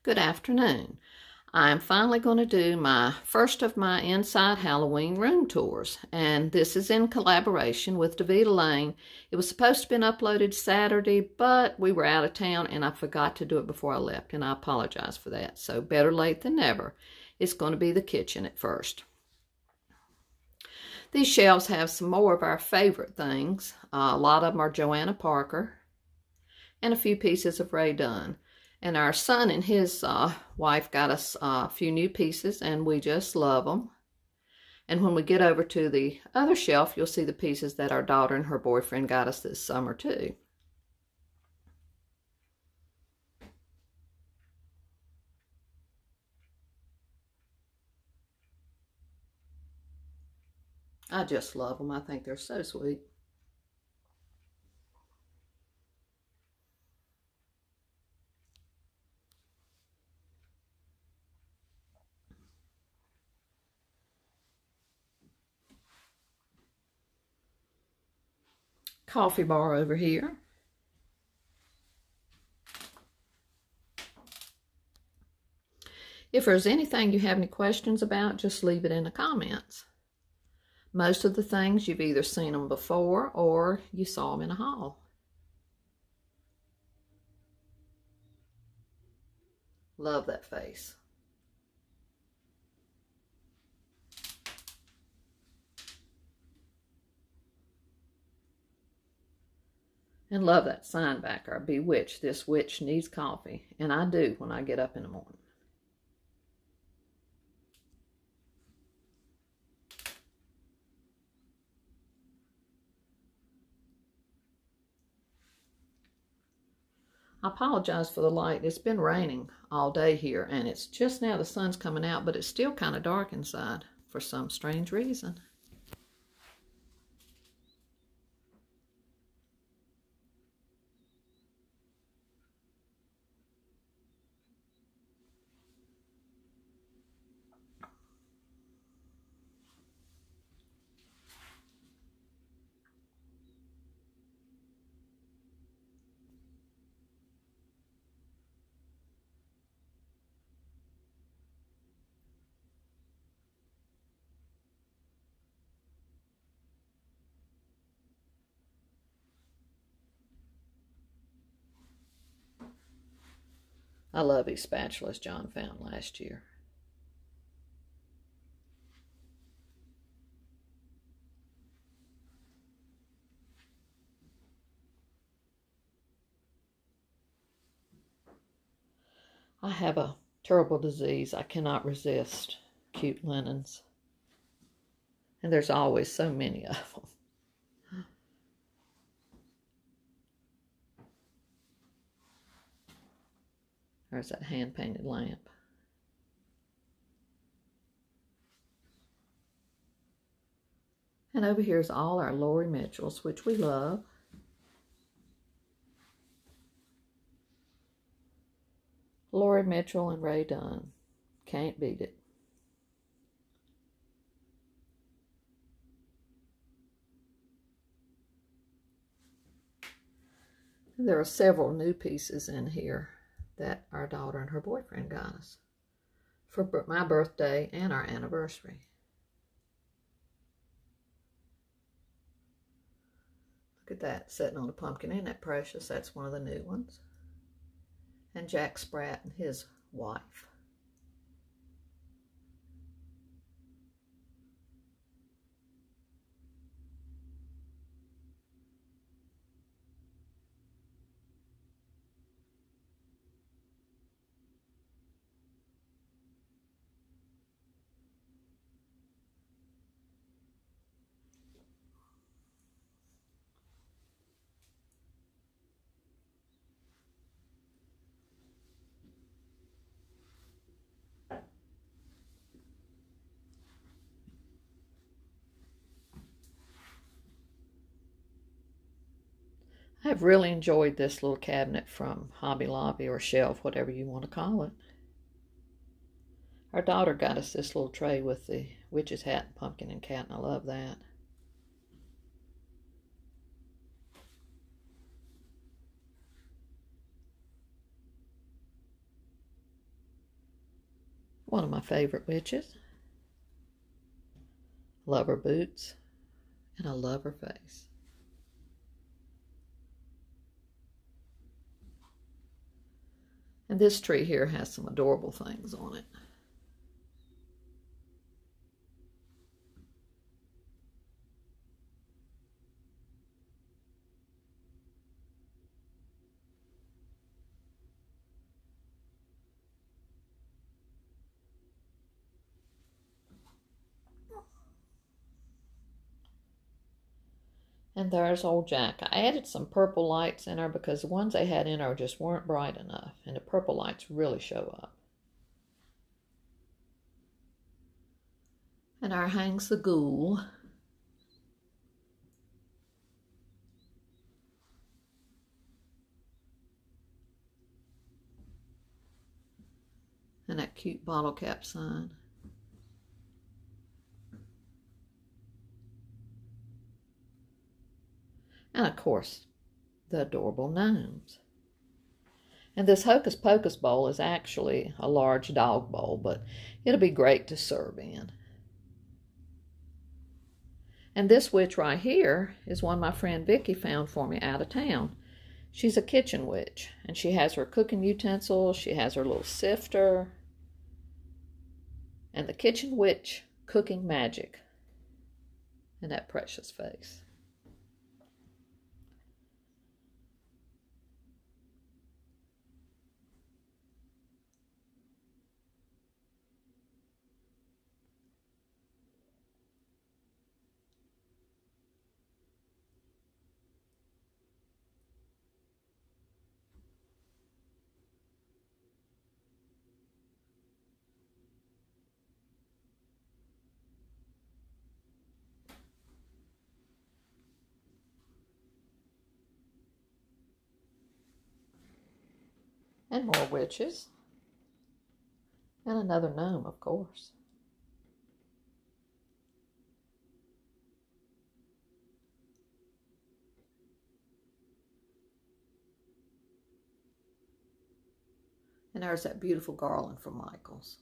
Good afternoon. I'm finally going to do my first of my Inside Halloween room tours, and this is in collaboration with Daveda Lane. It was supposed to have been uploaded Saturday, but we were out of town and I forgot to do it before I left, and I apologize for that. So better late than never. It's going to be the kitchen at first. These shelves have some more of our favorite things. A lot of them are Joanna Parker and a few pieces of Ray Dunn. And our son and his wife got us a few new pieces, and we just love them. And when we get over to the other shelf, you'll see the pieces that our daughter and her boyfriend got us this summer, too. I just love them. I think they're so sweet. Coffee bar over here. If there's anything you have any questions about, just leave it in the comments. Most of the things you've either seen them before or you saw them in a haul. Love that face. And love that sign back there, Bewitched, this witch needs coffee. And I do when I get up in the morning. I apologize for the light. It's been raining all day here, and it's just now the sun's coming out, but it's still kind of dark inside for some strange reason. I love these spatulas John found last year. I have a terrible disease. I cannot resist cute linens. And there's always so many of them. There's that hand-painted lamp. And over here is all our Lori Mitchells, which we love. Lori Mitchell and Ray Dunn. Can't beat it. There are several new pieces in here that our daughter and her boyfriend got us for my birthday and our anniversary. Look at that, sitting on a pumpkin. Isn't that precious? That's one of the new ones. And Jack Spratt and his wife. I've really enjoyed this little cabinet from Hobby Lobby or shelf, whatever you want to call it. Our daughter got us this little tray with the witch's hat and pumpkin and cat, and I love that. One of my favorite witches. Love her boots, and I love her face. And this tree here has some adorable things on it. And there's old Jack. I added some purple lights in her because the ones they had in her just weren't bright enough. And the purple lights really show up. And there hangs the ghoul. And that cute bottle cap sign. And of course, the adorable gnomes. And this Hocus Pocus bowl is actually a large dog bowl, but it'll be great to serve in. And this witch right here is one my friend Vicki found for me out of town. She's a kitchen witch, and she has her cooking utensils, she has her little sifter, and the kitchen witch cooking magic. And that precious face. And more witches. And another gnome, of course. And there's that beautiful garland from Michael's.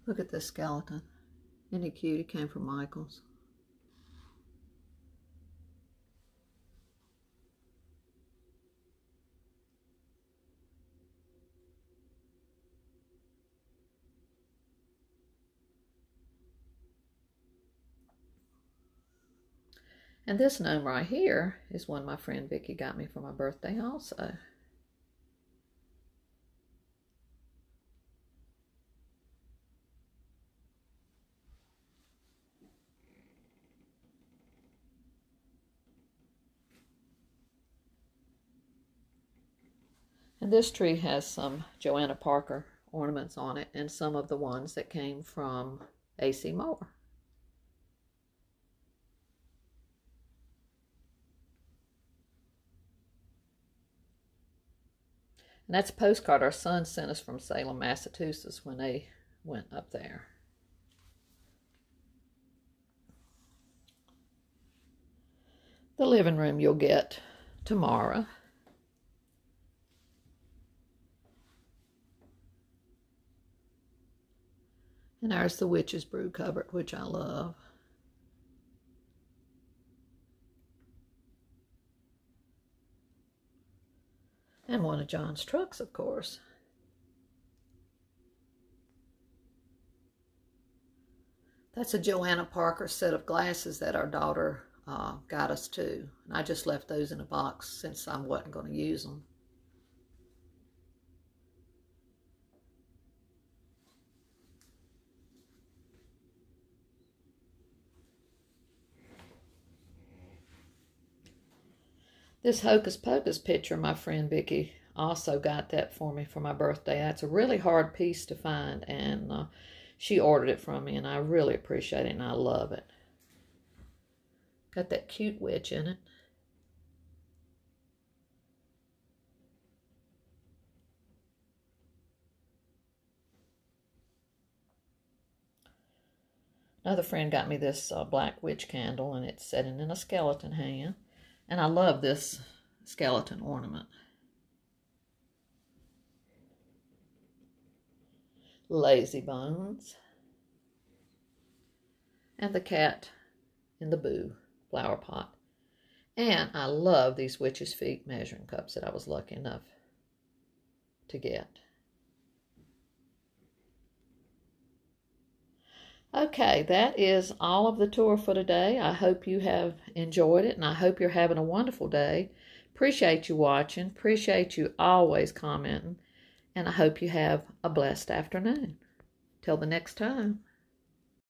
Look at this skeleton. Isn't he cute? He came from Michael's. And this gnome right here is one my friend Vicki got me for my birthday also. And this tree has some Joanna Parker ornaments on it and some of the ones that came from A.C. Moore. And that's a postcard our son sent us from Salem, Massachusetts when they went up there. The living room you'll get tomorrow. And there's the witch's brew cupboard, which I love. And one of John's trucks, of course. That's a Joanna Parker set of glasses that our daughter got us too. And I just left those in a box since I wasn't going to use them. This Hocus Pocus picture, my friend Vicki also got that for me for my birthday. That's a really hard piece to find, and she ordered it from me, and I really appreciate it, and I love it. Got that cute witch in it. Another friend got me this black witch candle, and it's setting in a skeleton hand. And I love this skeleton ornament. Lazy Bones. And the cat in the boo flower pot. And I love these witch's feet measuring cups that I was lucky enough to get. Okay, that is all of the tour for today. I hope you have enjoyed it, and I hope you're having a wonderful day. Appreciate you watching. Appreciate you always commenting. And I hope you have a blessed afternoon. Till the next time.